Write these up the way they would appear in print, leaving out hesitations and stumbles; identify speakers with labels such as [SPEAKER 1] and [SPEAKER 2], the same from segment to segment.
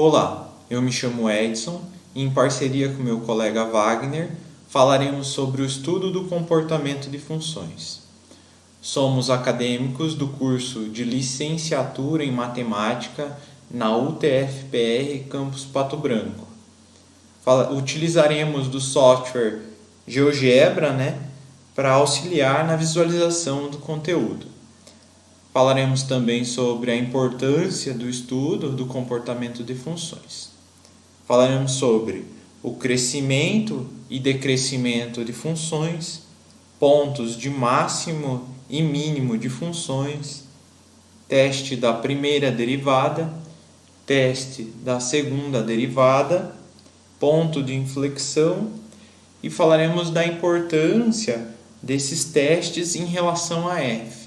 [SPEAKER 1] Olá, eu me chamo Edson e, em parceria com meu colega Wagner, falaremos sobre o estudo do comportamento de funções. Somos acadêmicos do curso de Licenciatura em Matemática na UTFPR Campus Pato Branco. Utilizaremos do software GeoGebra, para auxiliar na visualização do conteúdo. Falaremos também sobre a importância do estudo do comportamento de funções. Falaremos sobre o crescimento e decrescimento de funções, pontos de máximo e mínimo de funções, teste da primeira derivada, teste da segunda derivada, ponto de inflexão, e falaremos da importância desses testes em relação a f.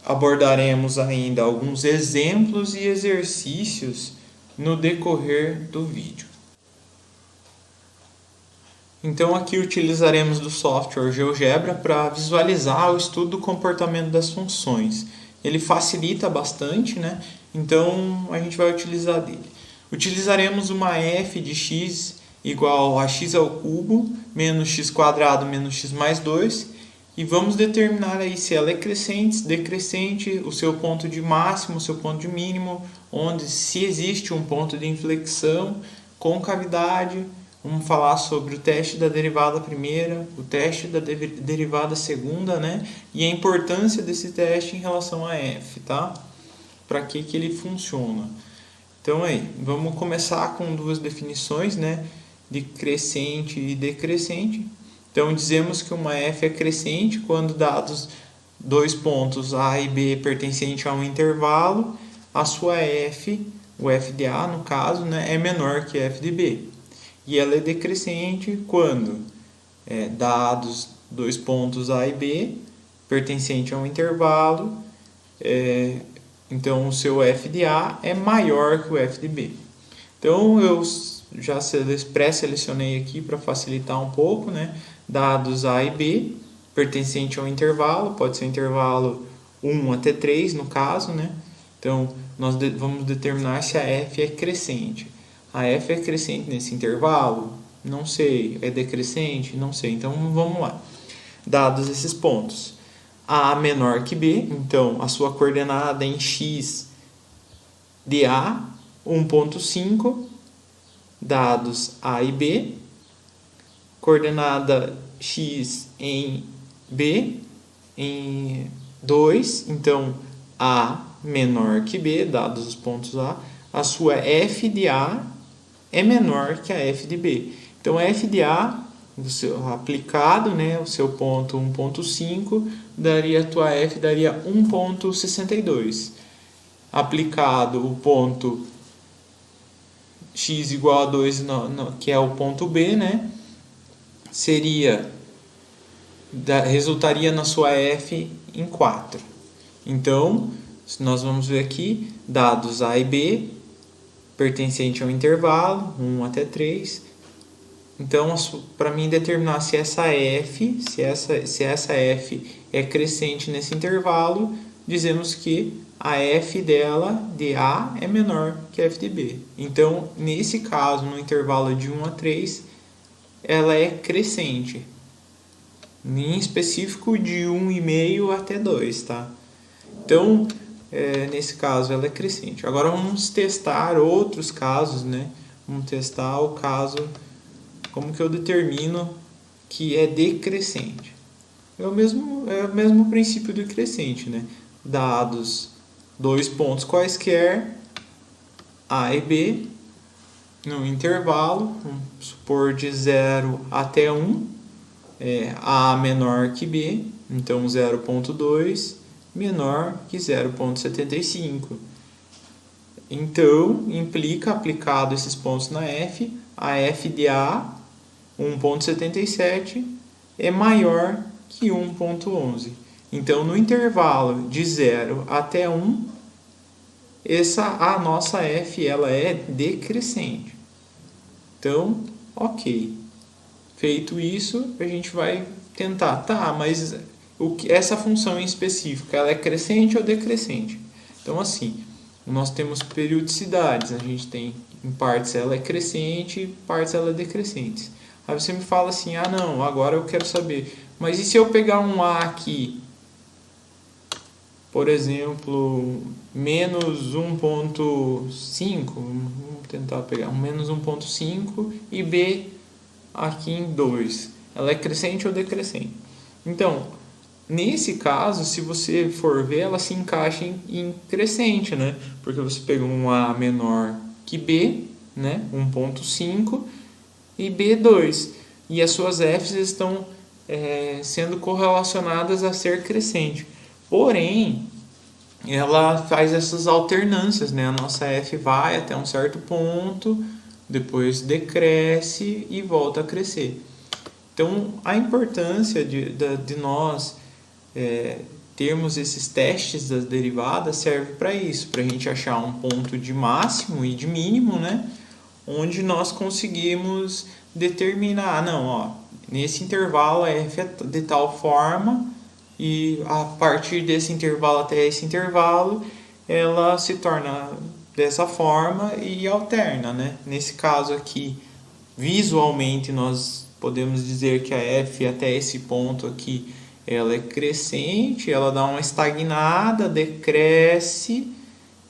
[SPEAKER 1] Abordaremos ainda alguns exemplos e exercícios no decorrer do vídeo. Então aqui utilizaremos do software GeoGebra para visualizar o estudo do comportamento das funções. Ele facilita bastante, Então a gente vai utilizar dele. Utilizaremos uma f de x igual a x ao cubo menos x quadrado menos x mais 2 e vamos determinar aí se ela é crescente, decrescente, o seu ponto de máximo, o seu ponto de mínimo, se existe um ponto de inflexão, concavidade. Vamos falar sobre o teste da derivada primeira, o teste da derivada segunda, e a importância desse teste em relação a f, tá? Para que ele funciona. Então aí, vamos começar com duas definições, de crescente e decrescente. Então dizemos que uma f é crescente quando dados dois pontos A e B pertencentes a um intervalo, a sua f, o f de A no caso, é menor que f de B. E ela é decrescente quando dados dois pontos A e B pertencentes a um intervalo, então o seu f de A é maior que o f de B. Então eu já pré-selecionei aqui para facilitar um pouco, dados A e B pertencentes a um intervalo, pode ser um intervalo 1 até 3 no caso, Então nós vamos determinar se a f é crescente. A f é crescente nesse intervalo? Não sei. É decrescente? Não sei. Então vamos lá. Dados esses pontos, A menor que B, então a sua coordenada em x de A, 1,5, dados A e B, coordenada x em B, em 2, então A menor que B, dados os pontos a sua f de A é menor que a f de B. Então, f de A, aplicado, o seu ponto 1,5, a tua f daria 1,62. Aplicado o ponto x igual a 2, que é o ponto B, resultaria na sua f em 4. Então, nós vamos ver aqui, dados A e B, pertencente ao intervalo, 1 até 3. Então, para mim determinar se essa f é crescente nesse intervalo, dizemos que a f dela, de A, é menor que a f de B. Então, nesse caso, no intervalo de 1 a 3, ela é crescente. Em específico, de 1,5 até 2, tá? Então, nesse caso, ela é crescente. Agora, vamos testar outros casos, Vamos testar o caso, como que eu determino que é decrescente. É o mesmo princípio do crescente, Dados dois pontos quaisquer, A e B, no intervalo, vamos supor de 0 até 1, A menor que B, então 0,2 menor que 0,75. Então, implica, aplicado esses pontos na f, a f de A, 1,77, é maior que 1,11. Então, no intervalo de 0 até 1, a nossa f ela é decrescente. Então, ok. Feito isso, a gente vai tentar. Mas essa função em específico, ela é crescente ou decrescente? Então, assim, nós temos periodicidades. A gente tem, em partes ela é crescente, em partes ela é decrescente. Aí você me fala assim, ah não, agora eu quero saber, mas e se eu pegar um A aqui, por exemplo, menos 1.5, vamos tentar pegar um menos 1.5 e B aqui em 2, ela é crescente ou decrescente? Então, nesse caso, se você for ver, ela se encaixa em crescente, né? Porque você pegou um A menor que B, né? 1.5 e B2. E as suas Fs estão sendo correlacionadas a ser crescente. Porém, ela faz essas alternâncias, né? A nossa F vai até um certo ponto, depois decresce e volta a crescer. Então, a importância de nós termos esses testes das derivadas serve para isso, para a gente achar um ponto de máximo e de mínimo, né? Onde nós conseguimos determinar, não, ó, nesse intervalo a f é de tal forma e a partir desse intervalo até esse intervalo ela se torna dessa forma e alterna, né? Nesse caso aqui, visualmente nós podemos dizer que a f até esse ponto aqui ela é crescente, ela dá uma estagnada, decresce,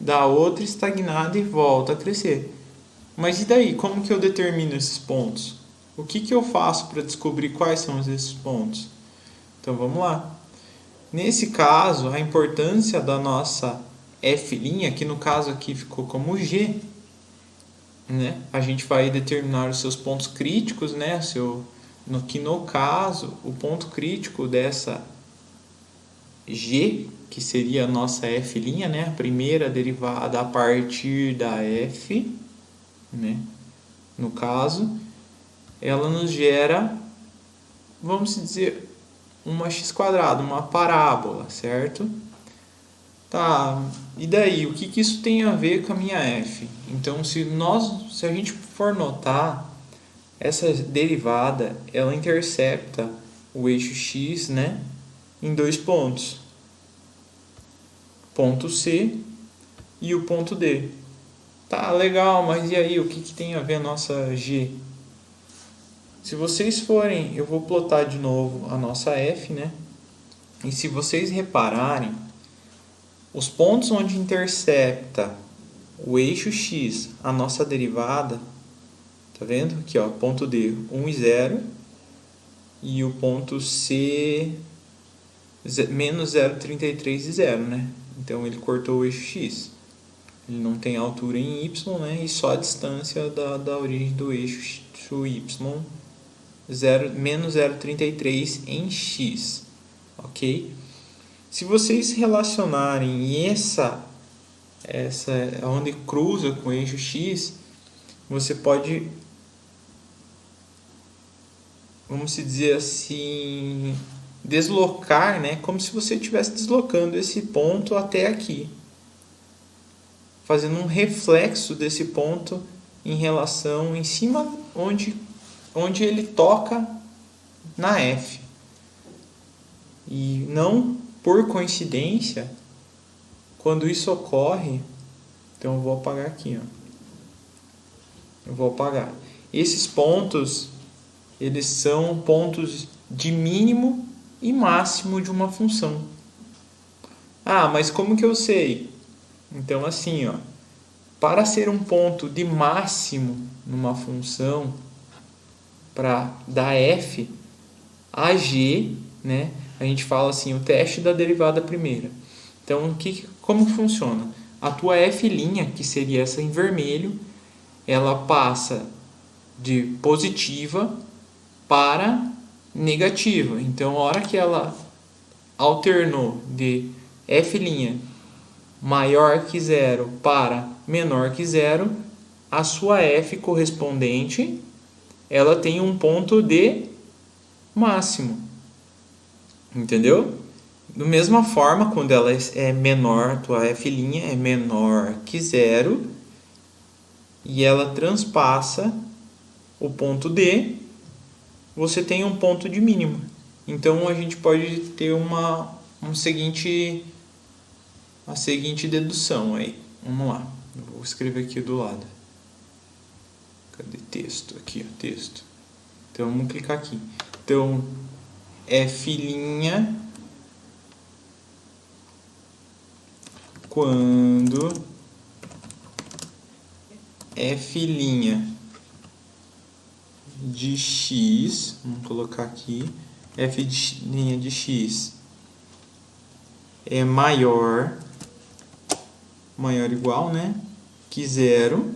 [SPEAKER 1] dá outra estagnada e volta a crescer. Mas e daí? Como que eu determino esses pontos? O que eu faço para descobrir quais são esses pontos? Então vamos lá. Nesse caso, a importância da nossa f', que no caso aqui ficou como g, né? A gente vai determinar os seus pontos críticos, né? Que no caso, o ponto crítico dessa g, que seria a nossa f', né? A primeira derivada a partir da f, né? No caso, ela nos gera, vamos dizer, uma x², uma parábola, certo? Tá, e daí, o que isso tem a ver com a minha f? Então, se a gente for notar, essa derivada, ela intercepta o eixo x, né, em dois pontos. Ponto C e o ponto D. Tá, legal, mas e aí, o que tem a ver a nossa g? Se vocês forem, eu vou plotar de novo a nossa f, né? E se vocês repararem, os pontos onde intercepta o eixo x, a nossa derivada, tá vendo? Aqui, ó, ponto D, 1 e 0, e o ponto C, menos 0,33 e 0, né? Então ele cortou o eixo x. Ele não tem altura em y, né? E só a distância da origem do eixo y, menos 0,33 em x, ok? Se vocês relacionarem essa onde cruza com o eixo x, você pode, vamos dizer assim, deslocar, né? Como se você estivesse deslocando esse ponto até aqui, fazendo um reflexo desse ponto em relação em cima onde ele toca na F. E não por coincidência, quando isso ocorre, então eu vou apagar aqui, ó. Eu vou apagar. Esses pontos, eles são pontos de mínimo e máximo de uma função. Ah, mas como que eu sei? Então assim, ó, para ser um ponto de máximo numa função, para dar f, a g, né? A gente fala assim, o teste da derivada primeira. Então, como funciona? A tua f', que seria essa em vermelho, ela passa de positiva para negativa. Então, a hora que ela alternou de f' maior que 0 para menor que 0, a sua f correspondente, ela tem um ponto de máximo. Entendeu? Da mesma forma, quando ela é menor, a tua f' é menor que 0 e ela transpassa o ponto D, você tem um ponto de mínimo. Então a gente pode ter a seguinte dedução aí. Vamos lá. Eu vou escrever aqui do lado. Cadê texto? Aqui, ó, texto. Então, vamos clicar aqui. Então, F' quando F' de x, vamos colocar aqui, F' de x é maior ou igual, né, que 0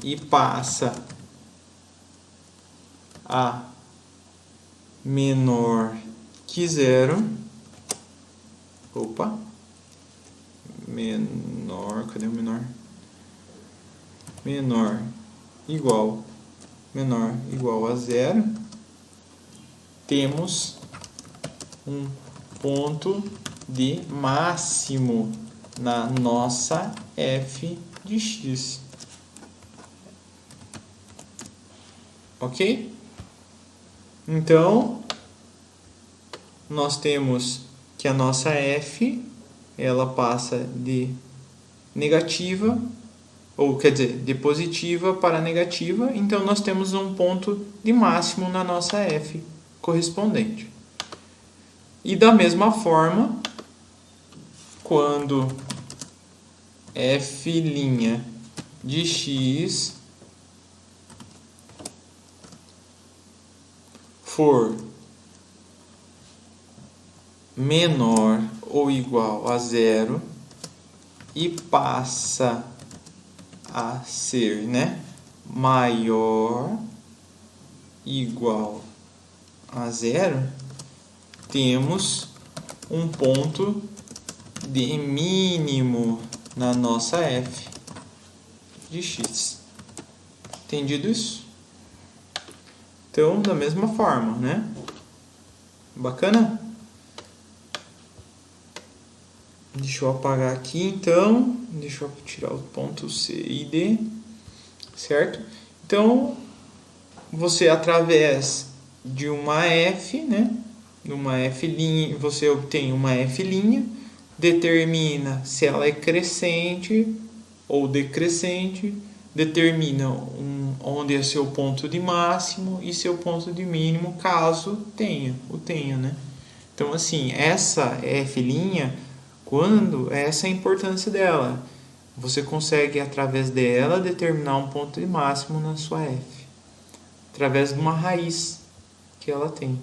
[SPEAKER 1] e passa a menor que 0. Opa. Menor, cadê o menor? Menor igual a 0. Temos um ponto de máximo na nossa f de x. Ok? Então, nós temos que a nossa f, ela passa de negativa, ou quer dizer, de positiva para negativa, então nós temos um ponto de máximo na nossa f correspondente. E da mesma forma, quando f' de x for menor ou igual a 0 e passa a ser, né, maior igual a 0, temos um ponto de mínimo na nossa f de x. Entendido isso? Então, da mesma forma, né? Bacana? Deixa eu apagar aqui, então. Deixa eu tirar o ponto C e D. Certo? Então, você, através de uma f, né? Uma f', você obtém uma f', determina se ela é crescente ou decrescente, determina onde é seu ponto de máximo e seu ponto de mínimo, caso tenha, né? Então, assim, essa f', quando essa é a importância dela, você consegue, através dela, determinar um ponto de máximo na sua f, através de uma raiz que ela tem.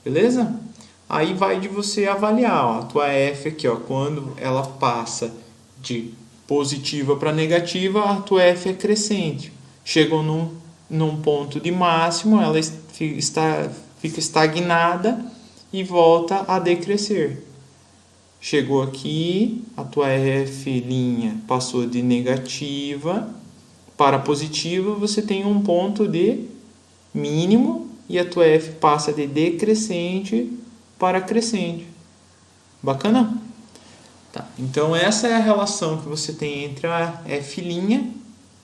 [SPEAKER 1] Beleza? Aí vai de você avaliar, ó, a tua f aqui, ó, quando ela passa de positiva para negativa, a tua f é crescente. Chegou num ponto de máximo, ela fica estagnada e volta a decrescer. Chegou aqui, a tua f' passou de negativa para positiva, você tem um ponto de mínimo e a tua f passa de decrescente para crescente. Bacana? Tá. Então, essa é a relação que você tem entre a f',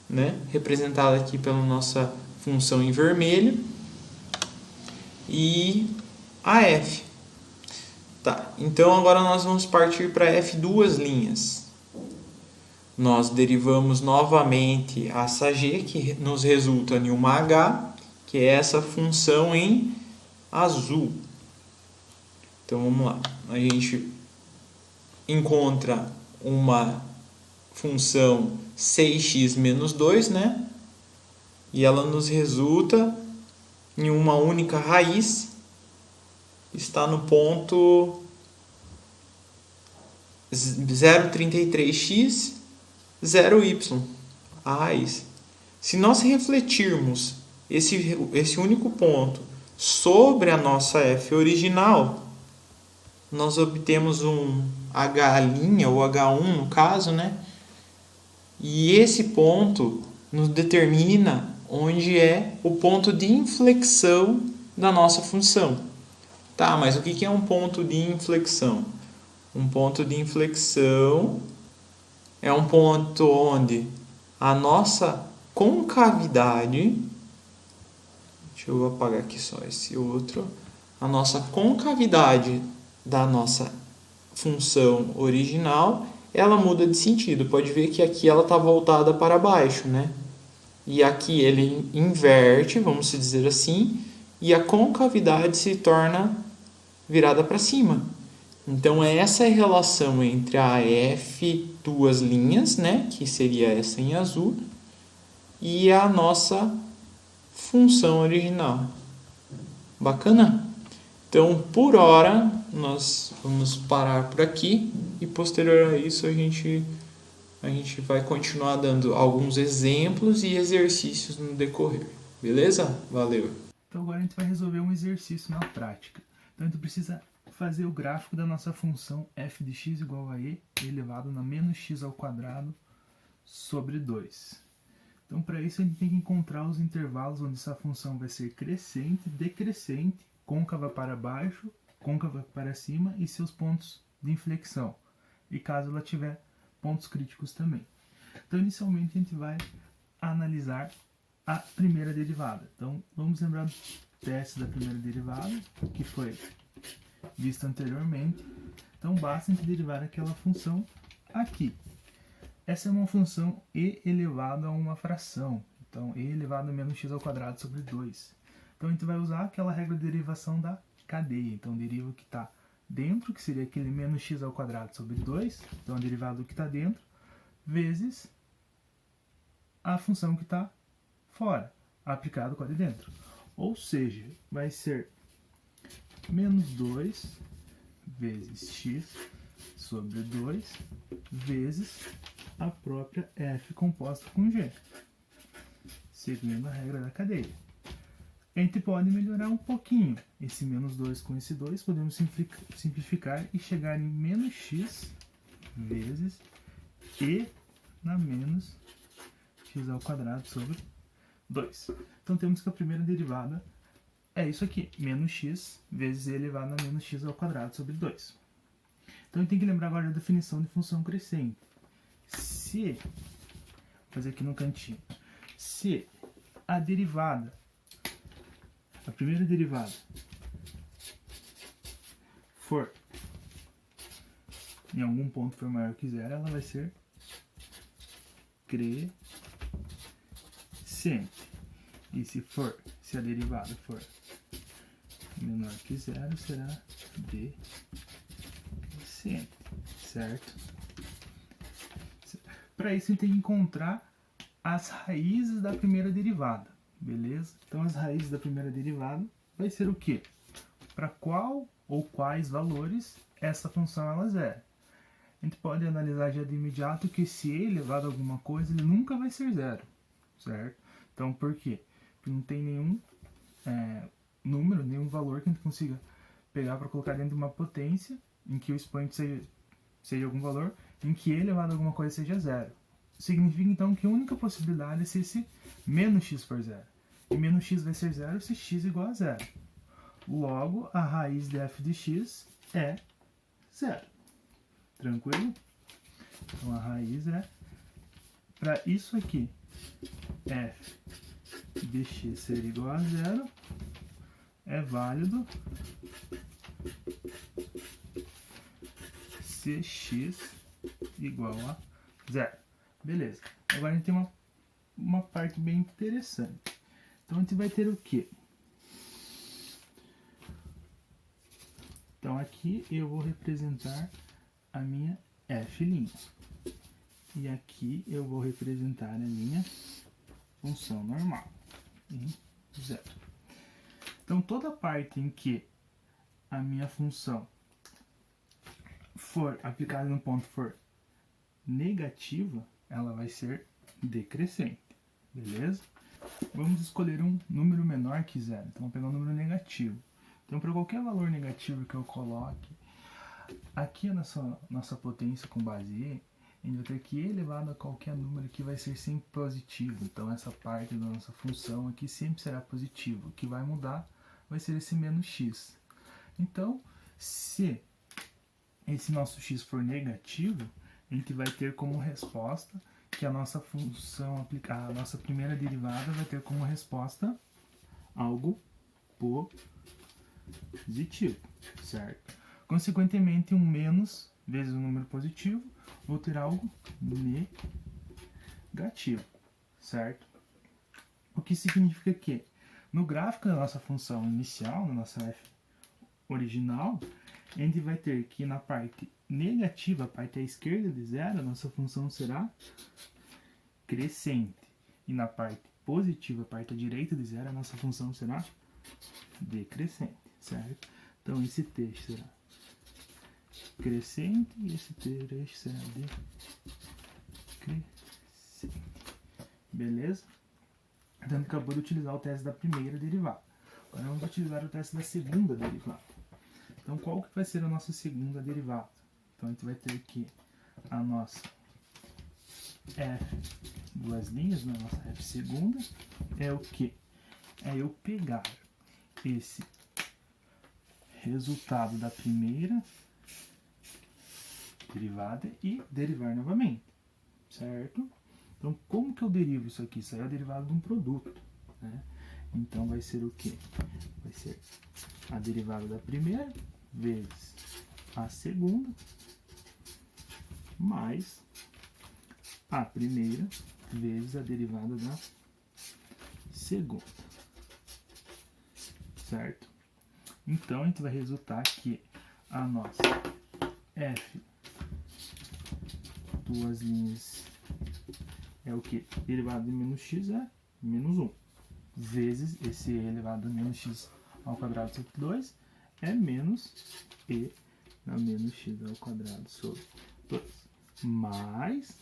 [SPEAKER 1] né, representada aqui pela nossa função em vermelho, e a f. Tá. Então, agora nós vamos partir para f duas linhas. Nós derivamos novamente essa g, que nos resulta em uma h, que é essa função em azul. Então, vamos lá. A gente encontra uma função 6x menos 2, né? E ela nos resulta em uma única raiz. Está no ponto 0,33x, 0y, a raiz. Se nós refletirmos esse único ponto sobre a nossa f original, nós obtemos um h' ou h1 no caso, né? E esse ponto nos determina onde é o ponto de inflexão da nossa função. Tá, mas o que é um ponto de inflexão? Um ponto de inflexão é um ponto onde a nossa concavidade, deixa eu apagar aqui só esse outro, a nossa concavidade da nossa função original ela muda de sentido. Pode ver que aqui ela está voltada para baixo, né? E aqui ele inverte, vamos dizer assim, e a concavidade se torna virada para cima. Então, essa é a relação entre a F, duas linhas, né, que seria essa em azul, e a nossa função original. Bacana? Então, por hora, nós vamos parar por aqui e posterior a isso a gente vai continuar dando alguns exemplos e exercícios no decorrer. Beleza? Valeu!
[SPEAKER 2] Então agora a gente vai resolver um exercício na prática. Então a gente precisa fazer o gráfico da nossa função f de x igual a e elevado na menos x ao quadrado sobre 2. Então para isso a gente tem que encontrar os intervalos onde essa função vai ser crescente, decrescente, côncava para baixo, côncava para cima e seus pontos de inflexão. E caso ela tiver pontos críticos também. Então inicialmente a gente vai analisar a primeira derivada. Então, vamos lembrar do teste da primeira derivada, que foi visto anteriormente. Então, basta a gente derivar aquela função aqui. Essa é uma função e elevado a uma fração. Então, e elevado a menos x ao quadrado sobre 2. Então, a gente vai usar aquela regra de derivação da cadeia. Então, deriva o que está dentro, que seria aquele menos x ao quadrado sobre 2. Então, a derivada do que está dentro, vezes a função que está fora, aplicado com a de dentro. Ou seja, vai ser menos 2 vezes x sobre 2 vezes a própria f composta com g, seguindo a regra da cadeia. A gente pode melhorar um pouquinho esse menos 2 com esse 2, podemos simplificar e chegar em menos x vezes e na menos x ao quadrado sobre 2. Então temos que a primeira derivada é isso aqui, menos x vezes e elevado a menos x ao quadrado sobre 2. Então a gente tem que lembrar agora da definição de função crescente. Se, vou fazer aqui no cantinho, se a derivada, a primeira derivada, for em algum ponto for maior que zero, ela vai ser crescente. E se a derivada for menor que zero, será decrescente, certo? Para isso, a gente tem que encontrar as raízes da primeira derivada, beleza? Então, as raízes da primeira derivada vai ser o quê? Para qual ou quais valores essa função ela zera. A gente pode analisar já de imediato que se e elevado a alguma coisa, ele nunca vai ser zero, certo? Então, por quê? Porque não tem nenhum número, nenhum valor que a gente consiga pegar para colocar dentro de uma potência em que o expoente seja algum valor, em que e elevado a alguma coisa seja zero. Significa, então, que a única possibilidade é se esse menos x for zero. E menos x vai ser zero se x igual a zero. Logo, a raiz de f de x é zero. Tranquilo? Então, a raiz é, para isso aqui, f de x ser igual a zero, é válido se x igual a zero. Beleza. Agora a gente tem uma parte bem interessante. Então a gente vai ter o quê? Então aqui eu vou representar a minha f'. E aqui eu vou representar a minha função normal em zero. Então toda parte em que a minha função for aplicada no ponto for negativa, ela vai ser decrescente, beleza? Vamos escolher um número menor que zero, então vamos pegar um número negativo. Então para qualquer valor negativo que eu coloque, aqui a nossa potência com base e, a gente vai ter que e elevado a qualquer número que vai ser sempre positivo. Então essa parte da nossa função aqui sempre será positiva. O que vai mudar vai ser esse menos x. Então, se esse nosso x for negativo, a gente vai ter como resposta que a nossa função aplicada, a nossa primeira derivada vai ter como resposta algo positivo, certo? Consequentemente, um menos vezes um número positivo, vou ter algo negativo, certo? O que significa que no gráfico da nossa função inicial, na nossa f original, a gente vai ter que na parte negativa, a parte à esquerda de zero, a nossa função será crescente. E na parte positiva, a parte à direita de zero, a nossa função será decrescente, certo? Então esse trecho será crescente e esse trecho será decrescente. Beleza? Então acabou de utilizar o teste da primeira derivada. Agora vamos utilizar o teste da segunda derivada. Então qual que vai ser a nossa segunda derivada? Então a gente vai ter que a nossa f duas linhas, né? Nossa f segunda, é o que? É eu pegar esse resultado da primeira derivada e derivar novamente, certo? Então, como que eu derivo isso aqui? Isso aí é a derivada de um produto, né? Então, vai ser o quê? Vai ser a derivada da primeira vezes a segunda mais a primeira vezes a derivada da segunda, certo? Então, a gente vai resultar que a nossa f duas linhas é o que? Derivada de menos x é menos 1, vezes esse e elevado a menos x ao quadrado sobre 2 é menos e na menos x ao quadrado sobre 2, mais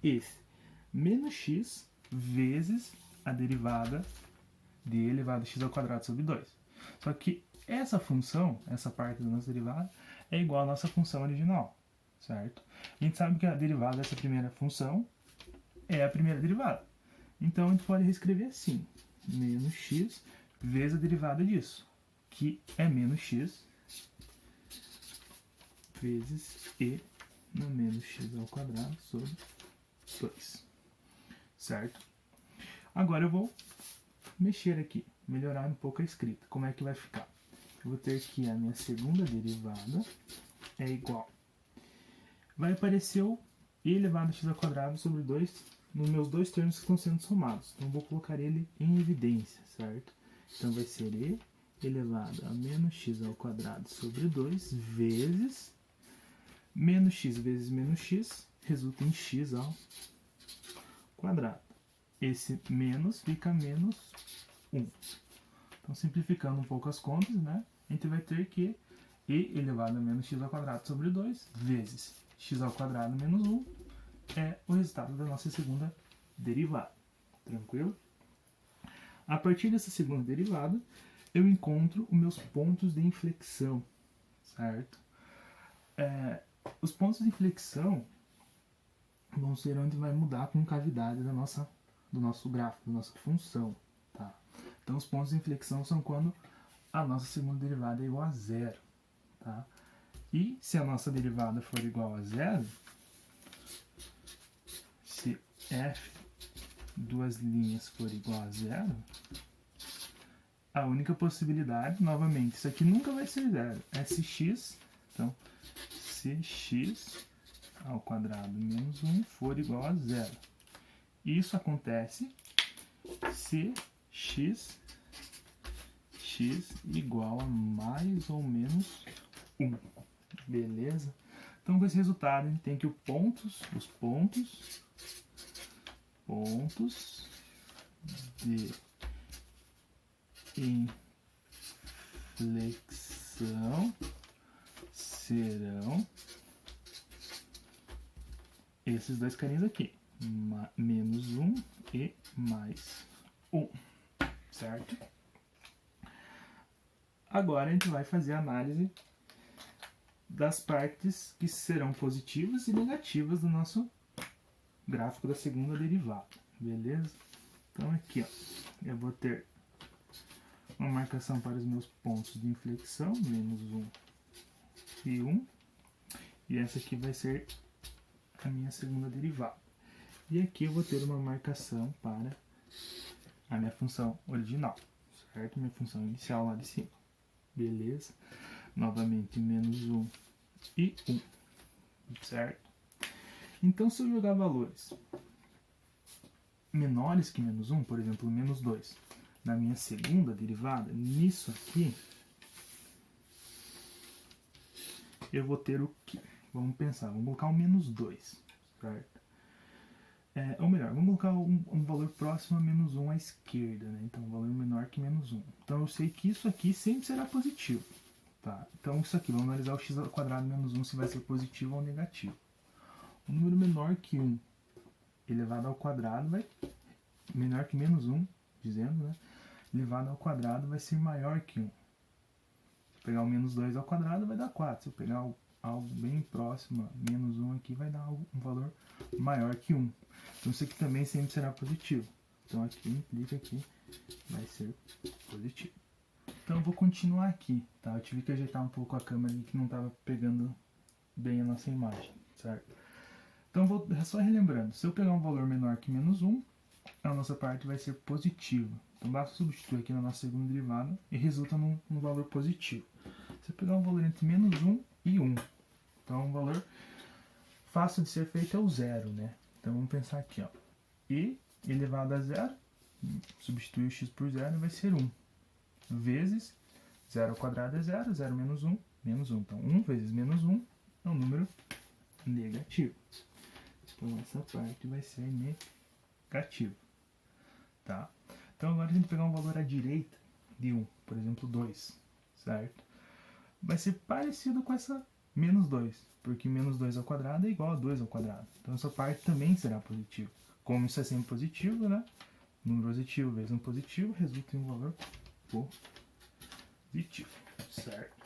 [SPEAKER 2] esse menos x vezes a derivada de elevado a x ao quadrado sobre 2. Só que essa função, essa parte da nossa derivada, é igual à nossa função original, certo? A gente sabe que a derivada dessa primeira função é a primeira derivada. Então a gente pode reescrever assim, menos x vezes a derivada disso, que é menos x vezes e na menos x ao quadrado sobre 2, certo? Agora eu vou mexer aqui, melhorar um pouco a escrita. Como é que vai ficar? Eu vou ter que a minha segunda derivada é igual. Vai aparecer o e elevado a x ao quadrado sobre 2 nos meus dois termos que estão sendo somados. Então, eu vou colocar ele em evidência, certo? Então, vai ser e elevado a menos x ao quadrado sobre 2 vezes menos x vezes menos x resulta em x ao quadrado. Esse menos fica menos 1. Então, simplificando um pouco as contas, né? A gente vai ter que e elevado a menos x ao quadrado sobre 2 vezes x ao quadrado menos 1 é o resultado da nossa segunda derivada. Tranquilo? A partir dessa segunda derivada, eu encontro os meus pontos de inflexão, certo? Os pontos de inflexão vão ser onde vai mudar a concavidade do nosso gráfico, da nossa função, tá? Então, os pontos de inflexão são quando a nossa segunda derivada é igual a zero, tá? E se a nossa derivada for igual a zero, se f duas linhas for igual a zero, a única possibilidade, novamente, isso aqui nunca vai ser zero, é se x, então, se x ao quadrado menos 1 for igual a zero. Isso acontece se x igual a mais ou menos 1. Beleza? Então, com esse resultado, a gente tem que os pontos de inflexão serão esses dois carinhos aqui, menos 1 e mais 1, certo? Agora a gente vai fazer a análise das partes que serão positivas e negativas do nosso gráfico da segunda derivada, beleza? Então aqui, ó, eu vou ter uma marcação para os meus pontos de inflexão, menos 1 e 1, e essa aqui vai ser a minha segunda derivada. E aqui eu vou ter uma marcação para a minha função original, certo? Minha função inicial lá de cima, beleza? Novamente, menos 1 e 1, certo? Então, se eu jogar valores menores que menos 1, por exemplo, menos 2, na minha segunda derivada, nisso aqui, eu vou ter o quê? Vamos pensar, vamos colocar um menos 2, certo? Ou melhor, vamos colocar um valor próximo a menos 1 à esquerda, né? Então, um valor menor que menos 1. Então, eu sei que isso aqui sempre será positivo, tá? Então, isso aqui, vamos analisar o x ao quadrado menos 1 se vai ser positivo ou negativo. Um número menor que 1 elevado ao quadrado vai... menor que menos 1, dizendo, né? Elevado ao quadrado vai ser maior que 1. Se pegar o menos 2 ao quadrado vai dar 4. Se eu pegar algo bem próximo a menos 1 aqui, vai dar um valor maior que 1. Então isso aqui também sempre será positivo. Então aqui implica que vai ser positivo. Então eu vou continuar aqui, tá? Eu tive que ajeitar um pouco a câmera ali que não estava pegando bem a nossa imagem, certo? Então vou só relembrando, se eu pegar um valor menor que menos 1, a nossa parte vai ser positiva. Então basta substituir aqui na nossa segunda derivada e resulta num valor positivo. Se eu pegar um valor entre menos 1 e 1, então um valor fácil de ser feito é o zero, né? Então vamos pensar aqui, ó. E elevado a zero, substituir o x por zero vai ser 1. Vezes 0 ao quadrado é 0, 0 menos 1, menos 1. Então 1 vezes menos 1 é um número negativo. Então essa parte vai ser negativo, tá? Então agora a gente pegar um valor à direita de 1, por exemplo 2, certo? Vai ser parecido com essa menos 2, porque menos 2 ao quadrado é igual a 2 ao quadrado. Então essa parte também será positiva. Como isso é sempre positivo, né? Número positivo vezes um positivo resulta em um valor positivo, certo?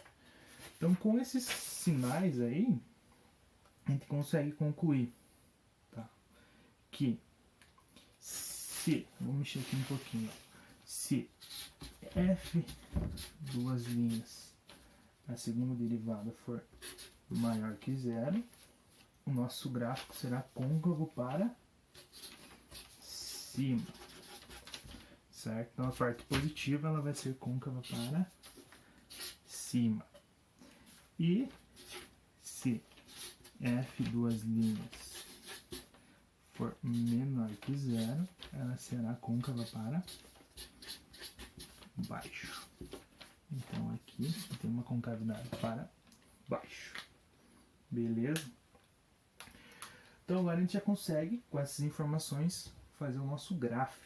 [SPEAKER 2] Então com esses sinais aí, a gente consegue concluir, tá? Que se, vou mexer aqui um pouquinho, se f duas linhas, a segunda derivada for maior que zero, o nosso gráfico será côncavo para cima, certo? Então a parte positiva ela vai ser côncava para cima. E se f duas linhas for menor que zero, ela será côncava para baixo. Então aqui tem uma concavidade para baixo. Beleza? Então agora a gente já consegue, com essas informações, fazer o nosso gráfico.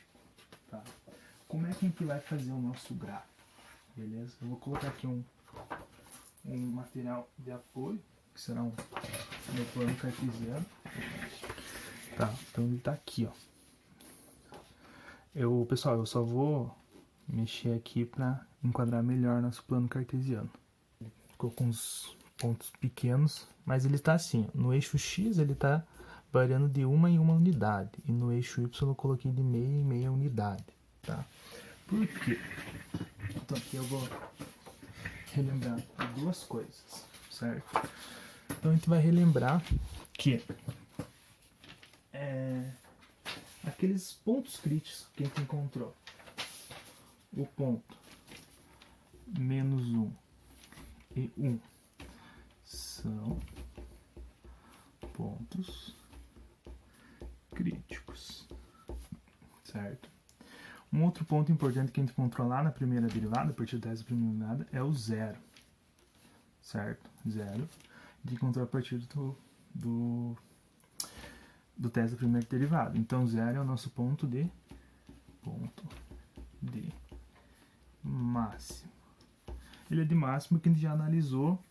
[SPEAKER 2] Tá? Como é que a gente vai fazer o nosso gráfico? Beleza? Eu vou colocar aqui um material de apoio, que será meu plano cartesiano. Tá, então ele tá aqui, ó. Pessoal, eu só vou mexer aqui para enquadrar melhor nosso plano cartesiano. Ficou com uns pontos pequenos, mas ele está assim, ó. No eixo X ele está variando de 1 em 1 unidade, e no eixo Y eu coloquei de meia em meia unidade, tá? Por quê? Então aqui eu vou relembrar duas coisas, certo? Então a gente vai relembrar que aqueles pontos críticos que a gente encontrou, o ponto menos 1 e 1 são pontos críticos, certo? Um outro ponto importante que a gente encontrou lá na primeira derivada, a partir dessa primeira derivada, é o zero, certo? Zero. A gente encontrou a partir do teste da primeira derivada. Então, zero é o nosso ponto de máximo. Ele é de máximo que a gente já analisou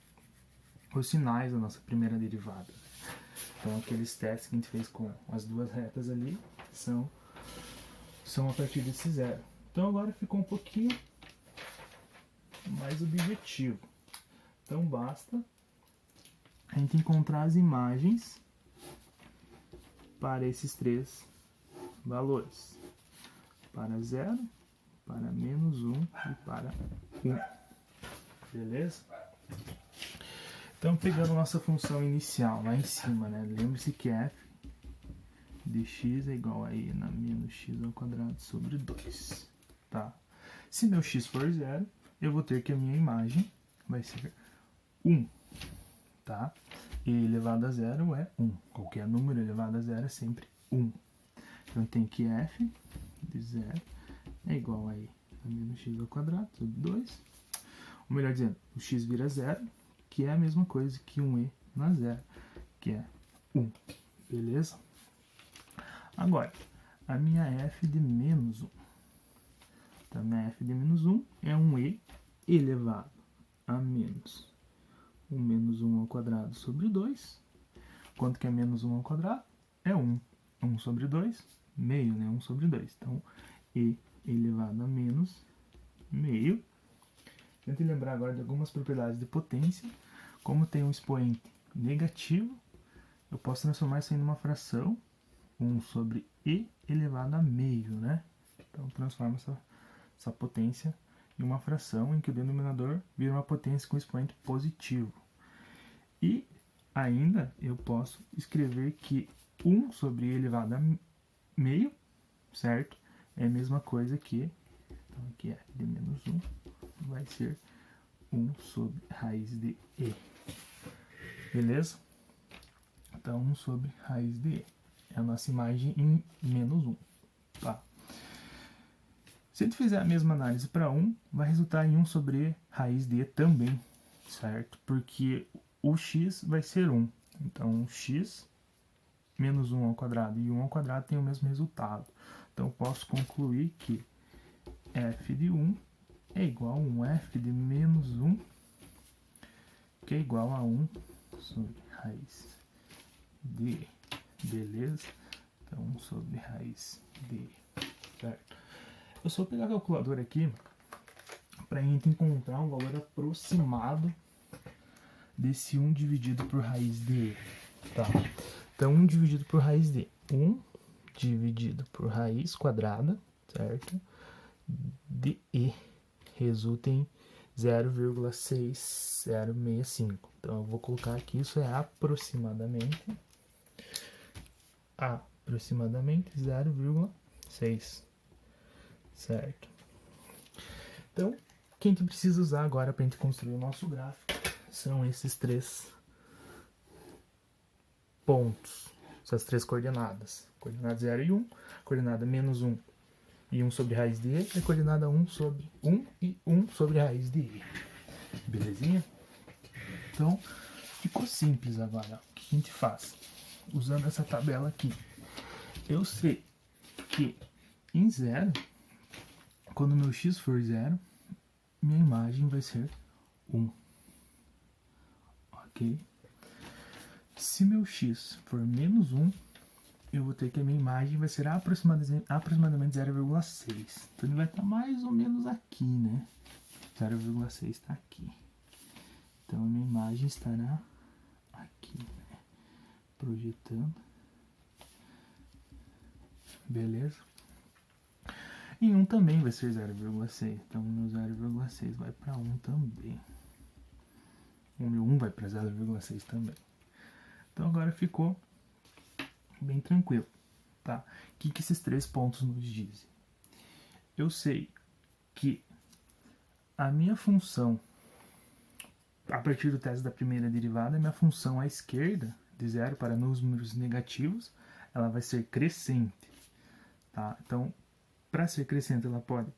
[SPEAKER 2] os sinais da nossa primeira derivada. Então, aqueles testes que a gente fez com as duas retas ali são a partir desse zero. Então, agora ficou um pouquinho mais objetivo. Então, basta a gente encontrar as imagens para esses três valores. Para 0, para menos 1 e para 1. Beleza? Então, pegando nossa função inicial lá em cima, né? Lembre-se que f de x é igual a e na menos x ao quadrado sobre 2. Tá? Se meu x for 0, eu vou ter que a minha imagem vai ser 1. Tá? e elevado a zero é 1. Qualquer número elevado a zero é sempre 1. Então tem que f de 0 é igual a e a menos x ao quadrado sobre 2. Ou melhor dizendo, o x vira 0, que é a mesma coisa que um e na zero, que é 1. Beleza? Agora, a minha f de menos 1. Então, a minha f de menos 1 é um e elevado a menos o menos 1 ao quadrado sobre 2. Quanto que é menos 1 ao quadrado? É 1. 1 sobre 2, meio, né? 1 sobre 2. Então, e elevado a menos meio. Tente lembrar agora de algumas propriedades de potência. Como tem um expoente negativo, eu posso transformar isso em uma fração, 1 sobre e elevado a meio, né? Então, transforma essa potência em uma fração em que o denominador vira uma potência com expoente positivo. E ainda eu posso escrever que 1 sobre e elevado a meio, certo? É a mesma coisa que, então aqui é de menos 1, vai ser 1 sobre raiz de e. Beleza? Então, 1 sobre raiz de e. É a nossa imagem em menos 1. Tá? Se a gente fizer a mesma análise para 1, vai resultar em 1 sobre e raiz de e também, certo? Porque o x vai ser 1. Então, x menos 1 ao quadrado e 1 ao quadrado tem o mesmo resultado. Então, eu posso concluir que f de 1 é igual a 1f de menos 1, que é igual a 1 sobre raiz de e. Beleza? Então, 1 sobre raiz de e. Certo? Eu só vou pegar a calculadora aqui para a gente encontrar um valor aproximado desse 1 dividido por raiz de e. Tá? Então, 1 dividido por raiz de 1 dividido por raiz quadrada, certo? De e resulta em 0,6065. Então, eu vou colocar aqui, isso é aproximadamente 0,6, certo? Então, o que a gente precisa usar agora para a gente construir o nosso gráfico são esses 3 pontos, essas 3 coordenadas. Coordenada 0 e 1, coordenada menos 1 e 1 sobre raiz de e, e coordenada 1 sobre 1 e 1 sobre raiz de e. Belezinha? Então, ficou simples agora. O que a gente faz? Usando essa tabela aqui, eu sei que em 0, quando meu x for 0, minha imagem vai ser 1. Ok? Se meu x for menos 1, eu vou ter que a minha imagem vai ser aproximadamente 0,6. Então ele vai estar mais ou menos aqui, né? 0,6 está aqui. Então a minha imagem estará aqui, né? Projetando. Beleza? E 1 também vai ser 0,6. Então o meu 0,6 vai para 1 também. O meu 1 vai para 0,6 também. Então agora ficou bem tranquilo, tá? O que esses 3 pontos nos dizem? Eu sei que a minha função, a partir do teste da primeira derivada, a minha função à esquerda, de 0 para números negativos, ela vai ser crescente, tá? Então, para ser crescente, ela pode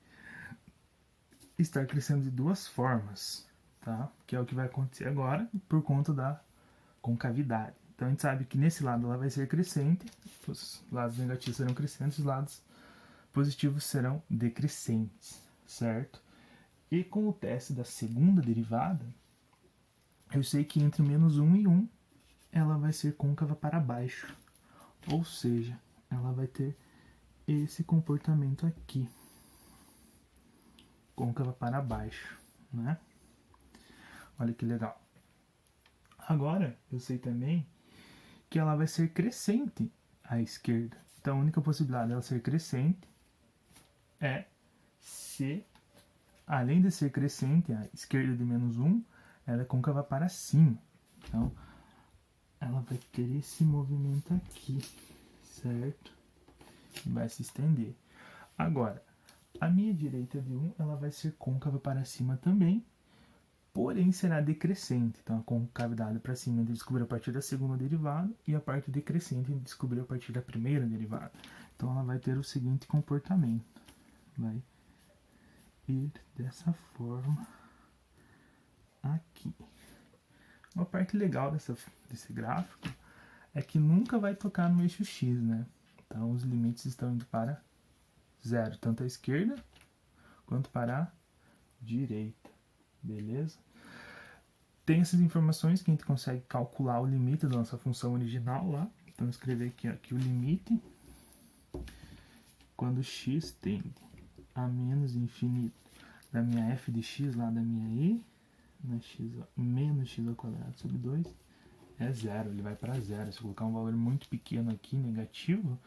[SPEAKER 2] estar crescendo de 2 formas, tá? Que é o que vai acontecer agora, por conta da concavidade. Então, a gente sabe que nesse lado ela vai ser crescente, os lados negativos serão crescentes, os lados positivos serão decrescentes, certo? E com o teste da segunda derivada, eu sei que entre menos 1 e 1, ela vai ser côncava para baixo. Ou seja, ela vai ter esse comportamento aqui. Côncava para baixo, né? Olha que legal. Agora, eu sei também que ela vai ser crescente à esquerda. Então, a única possibilidade dela ser crescente é se, além de ser crescente à esquerda de menos 1, ela é côncava para cima. Então, ela vai ter esse movimento aqui, certo? E vai se estender. Agora, a minha direita de 1, ela vai ser côncava para cima também, porém será decrescente. Então a concavidade para cima a gente descobriu a partir da segunda derivada e a parte decrescente a gente descobriu a partir da primeira derivada. Então ela vai ter o seguinte comportamento. Vai ir dessa forma aqui. Uma parte legal desse gráfico é que nunca vai tocar no eixo x, né? Então os limites estão indo para zero, tanto à esquerda quanto para a direita, beleza? Tem essas informações que a gente consegue calcular o limite da nossa função original lá. Então escrever aqui, ó, que o limite quando x tende a menos infinito da minha f de x lá da minha e na x, menos x ao quadrado sobre 2 é zero, ele vai para zero. Se eu colocar um valor muito pequeno aqui, negativo,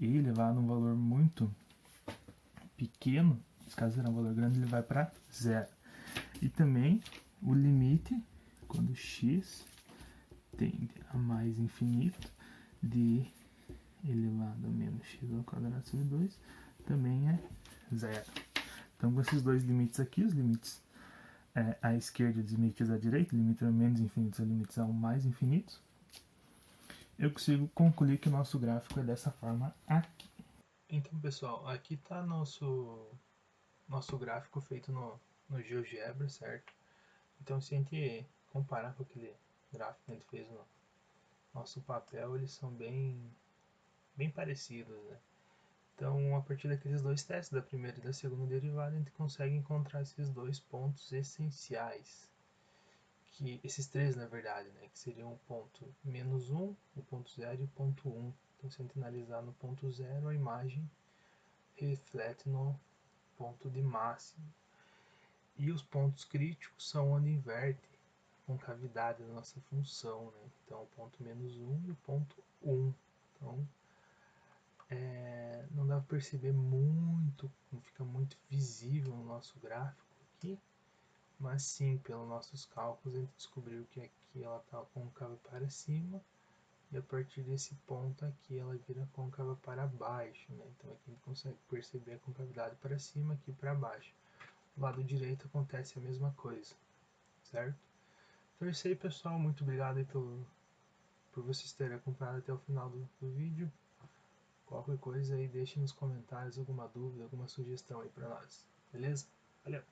[SPEAKER 2] e elevado a um valor muito pequeno, nesse caso será um valor grande, ele vai para zero. E também o limite, quando x tende a mais infinito, de elevado a menos x ao quadrado sobre 2, também é zero. Então com esses dois limites aqui, os limites à esquerda e os limites à direita, limites a menos infinitos e limites a mais infinitos, eu consigo concluir que o nosso gráfico é dessa forma aqui. Então pessoal, aqui está nosso gráfico feito no GeoGebra, certo? Então se a gente comparar com aquele gráfico que a gente fez no nosso papel, eles são bem parecidos, né? Então, a partir daqueles dois testes, da primeira e da segunda derivada, a gente consegue encontrar esses dois pontos essenciais. Que, esses três, na verdade, né? Que seriam o ponto menos 1, o ponto 0 e o ponto 1. Então, se a gente analisar no ponto 0, a imagem reflete no ponto de máximo. E os pontos críticos são onde inverte a concavidade da nossa função, né? Então, o ponto menos 1 e o ponto 1. Então, não dá para perceber muito, não fica muito visível no nosso gráfico aqui, mas sim, pelos nossos cálculos, a gente descobriu que aqui ela está côncava para cima, e a partir desse ponto aqui ela vira côncava para baixo, né? Então aqui a gente consegue perceber a concavidade para cima, aqui para baixo. Do lado direito acontece a mesma coisa, certo? Então é isso aí, pessoal, muito obrigado aí por vocês terem acompanhado até o final do vídeo. Qualquer coisa aí, deixe nos comentários alguma dúvida, alguma sugestão aí para nós, beleza? Valeu!